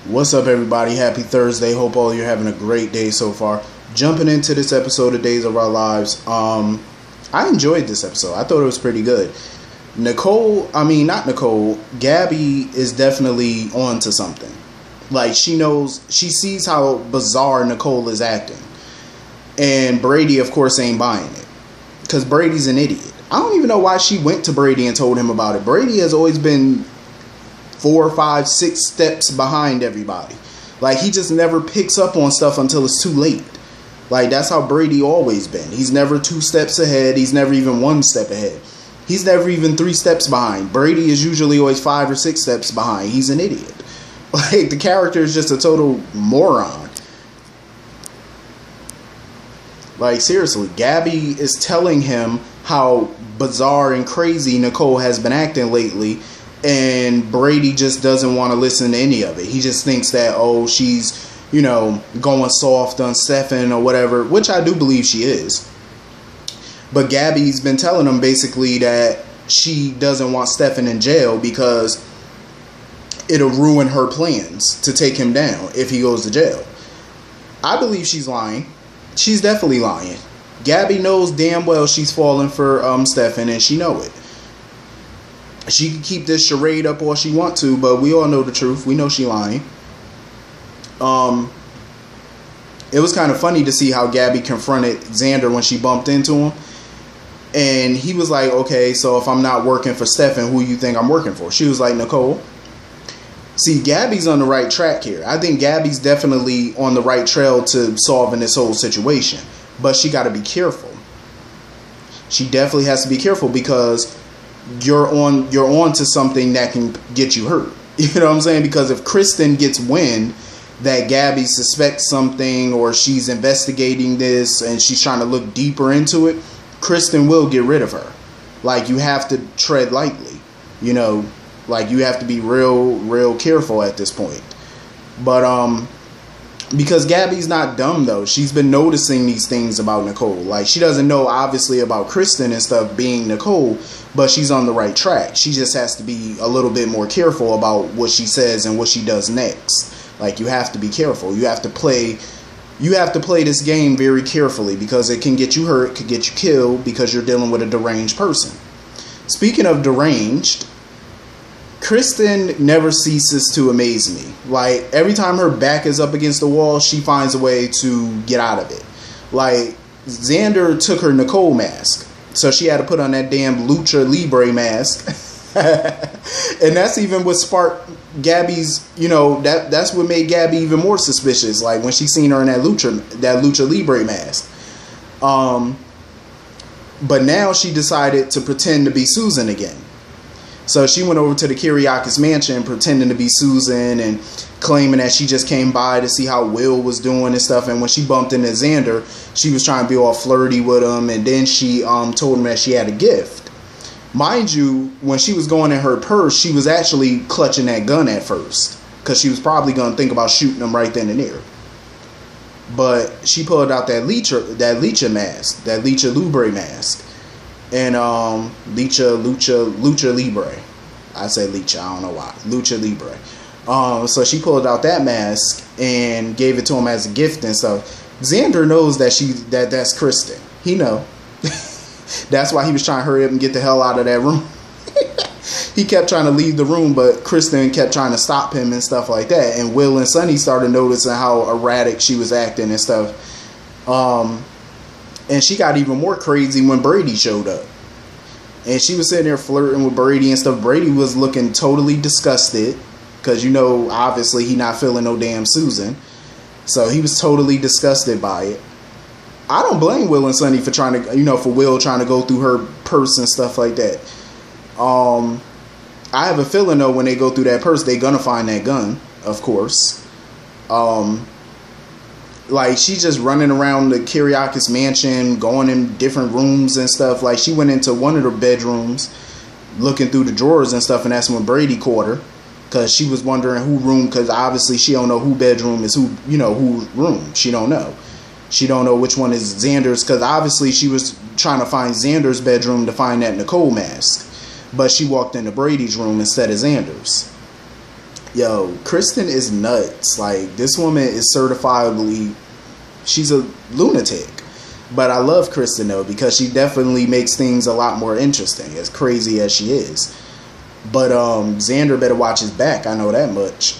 What's up, everybody? Happy Thursday. Hope all you're having a great day so far. Jumping into this episode of Days of Our Lives. I enjoyed this episode. I thought it was pretty good. Gabby is definitely on to something. Like, she sees how bizarre Nicole is acting. And Brady, of course, ain't buying it. Because Brady's an idiot. I don't even know why she went to Brady and told him about it. Brady has always been 4, 5, 6 steps behind everybody. Like, he just never picks up on stuff until it's too late. Like, that's how Brady always been. He's never 2 steps ahead. He's never even 1 step ahead. He's never even 3 steps behind. Brady is usually always 5 or 6 steps behind. He's an idiot. Like, the character is just a total moron. Like, seriously, Gabby is telling him how bizarre and crazy Nicole has been acting lately, and Brady just doesn't want to listen to any of it. He just thinks that, she's, going soft on Stefan or whatever, which I do believe she is. But Gabby's been telling him basically that she doesn't want Stefan in jail because it'll ruin her plans to take him down if he goes to jail. I believe she's lying. She's definitely lying. Gabby knows damn well she's falling for Stefan, and she know it. She can keep this charade up all she want to, but we all know the truth. We know she lying. It was kind of funny to see how Gabby confronted Xander when she bumped into him. And he was like, okay, so if I'm not working for Stefan, who you think I'm working for? She was like, Nicole. See, Gabby's on the right track here. I think Gabby's definitely on the right trail to solving this whole situation. But she got to be careful. She definitely has to be careful because you're on to something that can get you hurt. You know what I'm saying? Because if Kristen gets wind that Gabby suspects something or she's investigating this and she's trying to look deeper into it, Kristen will get rid of her. Like, you have to tread lightly. Like, you have to be real careful at this point. But because Gabby's not dumb, though. She's been noticing these things about Nicole. Like, she doesn't know, obviously, about Kristen and stuff being Nicole, but she's on the right track. She just has to be a little bit more careful about what she says and what she does next. Like, you have to be careful. You have to play this game very carefully because it can get you hurt, could get you killed because you're dealing with a deranged person. Speaking of deranged, Kristen never ceases to amaze me. Like, every time her back is up against the wall, she finds a way to get out of it. Like, Xander took her Nicole mask, so she had to put on that damn Lucha Libre mask. And that's even what sparked Gabby's, that's what made Gabby even more suspicious. Like, when she seen her in that Lucha Libre mask. But now she decided to pretend to be Susan again. So she went over to the Kiriakis mansion pretending to be Susan and claiming that she just came by to see how Will was doing and stuff. And when she bumped into Xander, she was trying to be all flirty with him. And then she told him that she had a gift. Mind you, when she was going in her purse, she was actually clutching that gun at first. Because she was probably going to think about shooting him right then and there. But she pulled out that Lucha mask, that Lucha Libre mask. And Lucha Libre. I said Lucha, I don't know why. Lucha Libre. So she pulled out that mask and gave it to him as a gift and stuff. Xander knows that that's Kristen. He know. That's why he was trying to hurry up and get the hell out of that room. He kept trying to leave the room, but Kristen kept trying to stop him and stuff like that. And Will and Sonny started noticing how erratic she was acting and stuff. And she got even more crazy when Brady showed up. And she was sitting there flirting with Brady and stuff. Brady was looking totally disgusted. Because, obviously he not feeling no damn Susan. So he was totally disgusted by it. I don't blame Will and Sonny for trying to, for Will trying to go through her purse and stuff like that. I have a feeling, though, when they go through that purse, they're going to find that gun, of course. Like, she's just running around the Kiriakis mansion, going in different rooms and stuff. Like, she went into one of the bedrooms, looking through the drawers and stuff, and that's when Brady caught her. Because she was wondering who room, because obviously she don't know who bedroom is who room. She don't know. She don't know which one is Xander's, because obviously she was trying to find Xander's bedroom to find that Nicole mask. But she walked into Brady's room instead of Xander's. Yo, Kristen is nuts. Like, this woman is certifiably, she's a lunatic. But I love Kristen, though, because she definitely makes things a lot more interesting, as crazy as she is. But Xander better watch his back, I know that much.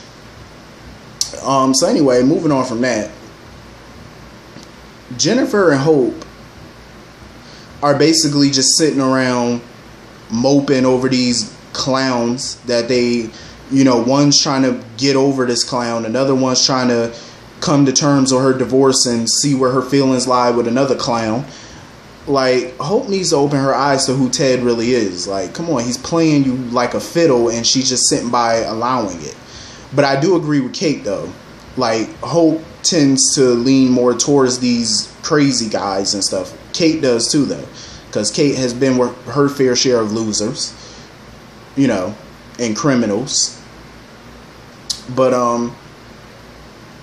So anyway, moving on from that, Jennifer and Hope are basically just sitting around moping over these clowns that they, you know, one's trying to get over this clown, another one's trying to come to terms with her divorce and see where her feelings lie with another clown. Like, Hope needs to open her eyes to who Ted really is. Like, come on, he's playing you like a fiddle and she's just sitting by allowing it. But I do agree with Kate, though. Like, Hope tends to lean more towards these crazy guys and stuff. Kate does too, though, because Kate has been with her fair share of losers, you know, and criminals. But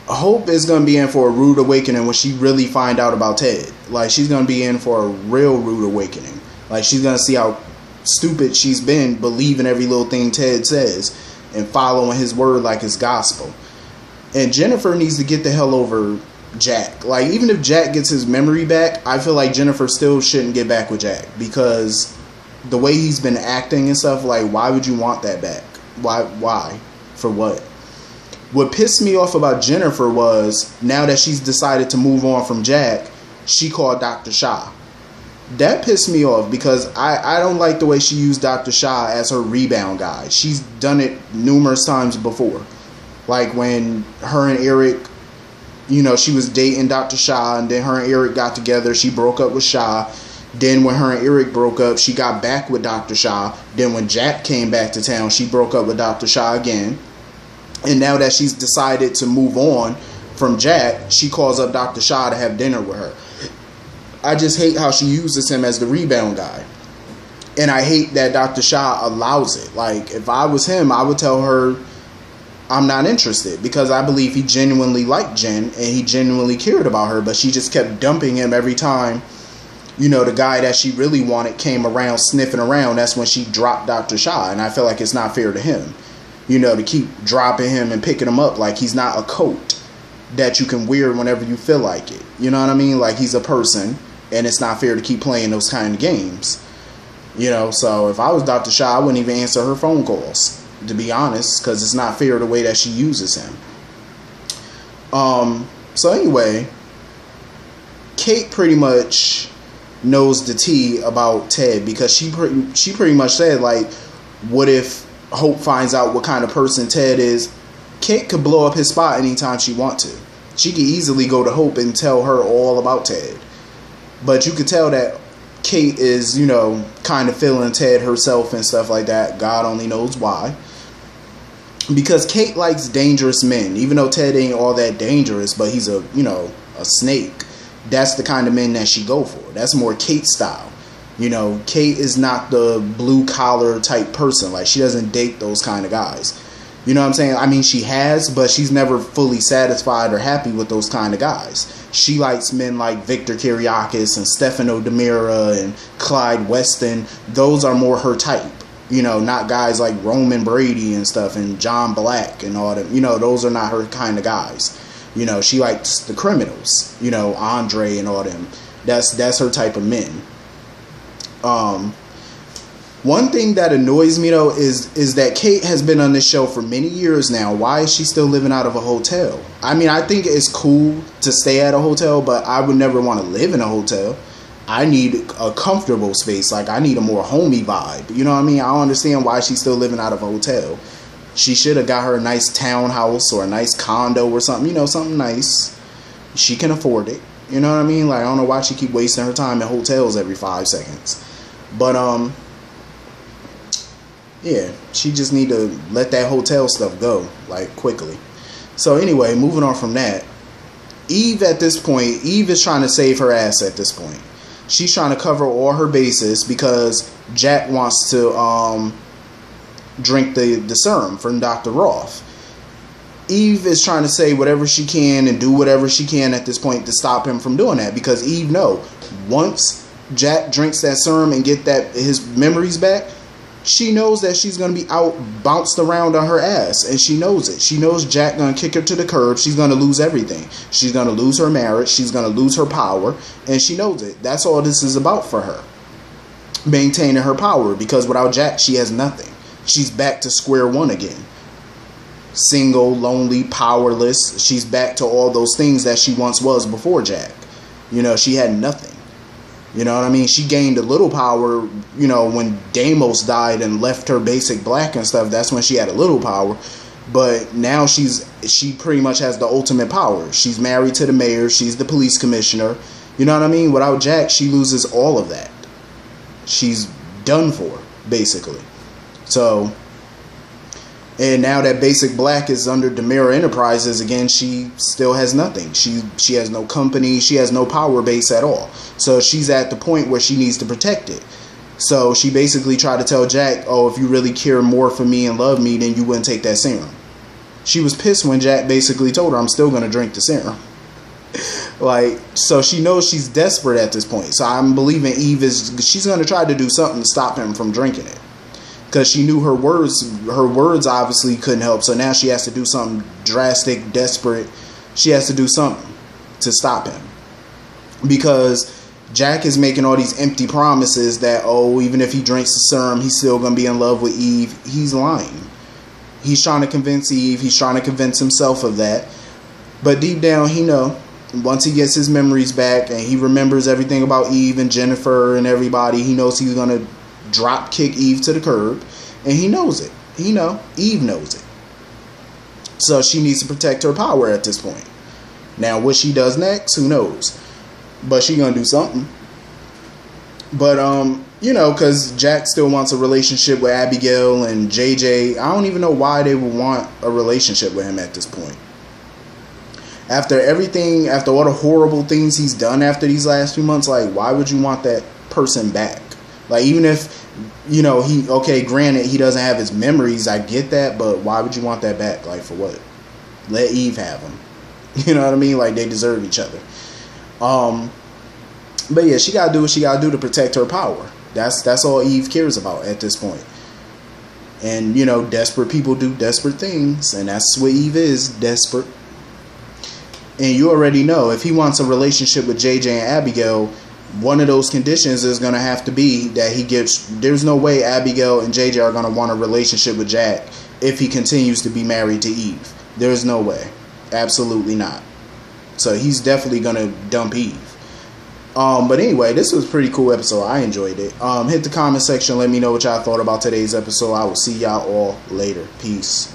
Hope is going to be in for a rude awakening when she really find out about Ted. Like, she's going to be in for a real rude awakening. Like, she's going to see how stupid she's been believing every little thing Ted says and following his word like it's gospel. And Jennifer needs to get the hell over Jack. Like, even if Jack gets his memory back, I feel like Jennifer still shouldn't get back with Jack, because the way he's been acting and stuff, like, why would you want that back? Why? For what? What pissed me off about Jennifer was, now that she's decided to move on from Jack, she called Dr. Shah. That pissed me off, because I don't like the way she used Dr. Shah as her rebound guy. She's done it numerous times before. Like when her and Eric, you know, she was dating Dr. Shah, and then her and Eric got together. She broke up with Shah. Then when her and Eric broke up, she got back with Dr. Shah. Then when Jack came back to town, she broke up with Dr. Shah again. And now that she's decided to move on from Jack, she calls up Dr. Shah to have dinner with her. I just hate how she uses him as the rebound guy. And I hate that Dr. Shah allows it. Like, if I was him, I would tell her I'm not interested, because I believe he genuinely liked Jen and he genuinely cared about her, but she just kept dumping him every time, you know, the guy that she really wanted came around sniffing around. That's when she dropped Dr. Shah, and I feel like it's not fair to him, you know, to keep dropping him and picking him up like he's not a coat that you can wear whenever you feel like it. You know what I mean? Like, he's a person, and it's not fair to keep playing those kind of games. You know, so if I was Dr. Shah, I wouldn't even answer her phone calls, to be honest, because it's not fair the way that she uses him. So anyway, Kate pretty much knows the tea about Ted, because she pretty much said, like, what if Hope finds out what kind of person Ted is? Kate could blow up his spot anytime she wants to. She could easily go to Hope and tell her all about Ted. But you could tell that Kate is, you know, kind of feeling Ted herself and stuff like that. God only knows why. Because Kate likes dangerous men, even though Ted ain't all that dangerous, but he's a, you know, a snake. That's the kind of men that she go for. That's more Kate style. You know, Kate is not the blue collar type person. Like, she doesn't date those kind of guys. You know what I'm saying? I mean, she has, but she's never fully satisfied or happy with those kind of guys. She likes men like Victor Kiriakis and Stefano DiMera and Clyde Weston. Those are more her type. You know, not guys like Roman Brady and stuff and John Black and all them. You know, those are not her kind of guys. You know, she likes the criminals. You know, Andre and all them. That's her type of men. One thing that annoys me, though, is that Kate has been on this show for many years now. Why is she still living out of a hotel? I mean, I think it's cool to stay at a hotel, but I would never want to live in a hotel. I need a comfortable space. Like, I need a more homey vibe. You know what I mean? I don't understand why she's still living out of a hotel. She should have got her a nice townhouse or a nice condo or something. You know, something nice. She can afford it. You know what I mean? Like, I don't know why she keep wasting her time in hotels every 5 seconds. But, yeah, she just need to let that hotel stuff go, like, quickly. So anyway, moving on from that, Eve at this point, Eve is trying to save her ass at this point. She's trying to cover all her bases because Jack wants to drink the serum from Dr. Roth. Eve is trying to say whatever she can and do whatever she can at this point to stop him from doing that, because Eve know once Jack drinks that serum and get his memories back, She knows that she's going to be out bounced around on her ass, and she knows it. She knows Jack going to kick her to the curb. She's going to lose everything. She's going to lose her marriage. She's going to lose her power, and she knows it. That's all this is about for her. Maintaining her power, because without Jack, she has nothing. She's back to square one again. Single, lonely, powerless. She's back to all those things that she once was before Jack. You know, she had nothing. You know what I mean? She gained a little power, you know, when Deimos died and left her basic black and stuff. That's when she had a little power. But now she pretty much has the ultimate power. She's married to the mayor. She's the police commissioner. You know what I mean? Without Jack, she loses all of that. She's done for, basically. So, and now that basic black is under Demira Enterprises again, she still has nothing. She has no company. She has no power base at all. So she's at the point where she needs to protect it. So she basically tried to tell Jack, oh, if you really care more for me and love me, then you wouldn't take that serum. She was pissed when Jack basically told her, I'm still going to drink the serum. Like, so she knows she's desperate at this point. So I'm believing Eve she's going to try to do something to stop him from drinking it. Because she knew her words obviously couldn't help. So now she has to do something drastic, desperate. She has to do something to stop him. Because Jack is making all these empty promises that, oh, even if he drinks the serum, he's still going to be in love with Eve. He's lying. He's trying to convince Eve. He's trying to convince himself of that. But deep down, he knows. Once he gets his memories back and he remembers everything about Eve and Jennifer and everybody, he knows he's going to drop kick Eve to the curb. And he knows it. Eve knows it. So she needs to protect her power at this point. Now, what she does next, who knows? But she gonna do something. But, you know, because Jack still wants a relationship with Abigail and JJ. I don't even know why they would want a relationship with him at this point. After everything, after all the horrible things he's done after these last few months, like, why would you want that person back? Like, even if, you know, granted, he doesn't have his memories, I get that, but why would you want that back? Like, for what? Let Eve have him. You know what I mean? Like, they deserve each other. But yeah, she gotta do what she gotta do to protect her power. That's all Eve cares about at this point. And, you know, desperate people do desperate things, and that's what Eve is, desperate. And you already know, if he wants a relationship with JJ and Abigail, one of those conditions is going to have to be that he gets, there's no way Abigail and JJ are going to want a relationship with Jack if he continues to be married to Eve. There's no way. Absolutely not. So he's definitely going to dump Eve. But anyway, this was a pretty cool episode. I enjoyed it. Hit the comment section. Let me know what y'all thought about today's episode. I will see y'all all later. Peace.